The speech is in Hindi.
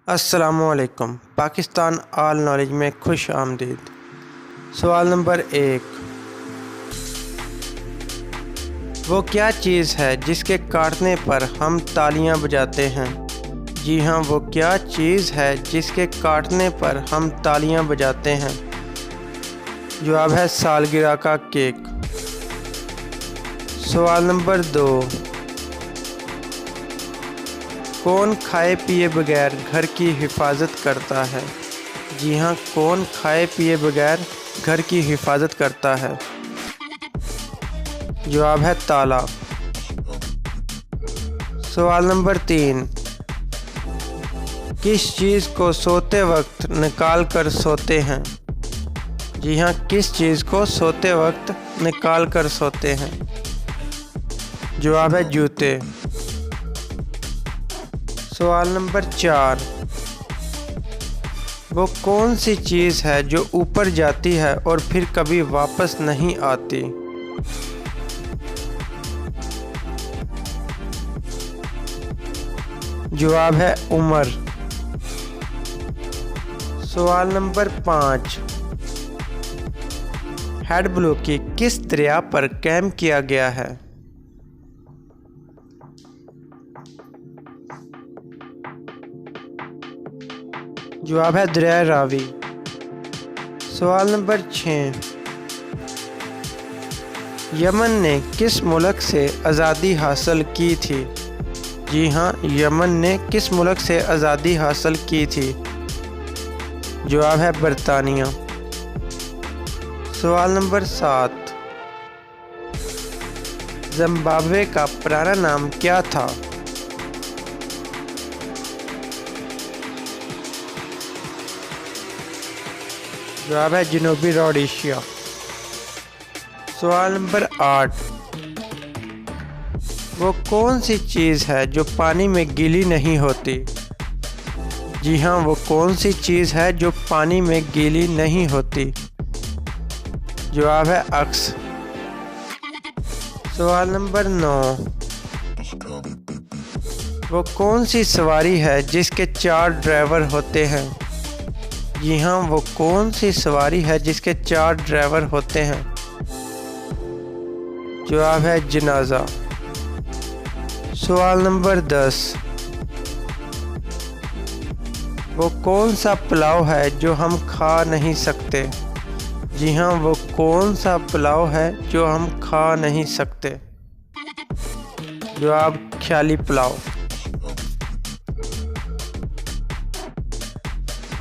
अस्सलामुअलैकुम। पाकिस्तान ऑल नॉलेज में खुश आमदीद। सवाल नंबर 1, वो क्या चीज़ है जिसके काटने पर हम तालियां बजाते हैं? जी हाँ, वो क्या चीज़ है जिसके काटने पर हम तालियां बजाते हैं? जवाब है सालगिरह का केक। सवाल नंबर 2, कौन खाए पिए बगैर घर की हिफाजत करता है? जी हाँ, कौन खाए पिए बगैर घर की हिफाजत करता है? जवाब है ताला। सवाल नंबर 3, किस चीज़ को सोते वक्त निकाल कर सोते हैं? जी हाँ, किस चीज़ को सोते वक्त निकाल कर सोते हैं? जवाब है जूते। सवाल नंबर 4, वो कौन सी चीज़ है जो ऊपर जाती है और फिर कभी वापस नहीं आती? जवाब है उम्र। सवाल नंबर 5, हेड ब्लू की किस दरिया पर कैम किया गया है? जवाब है दरिया रावी। सवाल नंबर 6, यमन ने किस मुल्क से आज़ादी हासिल की थी? जी हाँ, यमन ने किस मुल्क से आज़ादी हासिल की थी? जवाब है बरतानिया। सवाल नंबर 7, जिम्बाब्वे का पुराना नाम क्या था? जवाब है जनूबी रोडेशिया। सवाल नंबर 8, वो कौन सी चीज़ है जो पानी में गीली नहीं होती? जी हाँ, वो कौन सी चीज़ है जो पानी में गीली नहीं होती? जवाब है अक्स। सवाल नंबर 9, वो कौन सी सवारी है जिसके 4 ड्राइवर होते हैं? जी हाँ, वो कौन सी सवारी है जिसके 4 ड्राइवर होते हैं? जवाब है जनाजा। सवाल नंबर 10, वो कौन सा पुलाव है जो हम खा नहीं सकते? जी हाँ, वो कौन सा पुलाव है जो हम खा नहीं सकते? जवाब ख्याली पुलाव।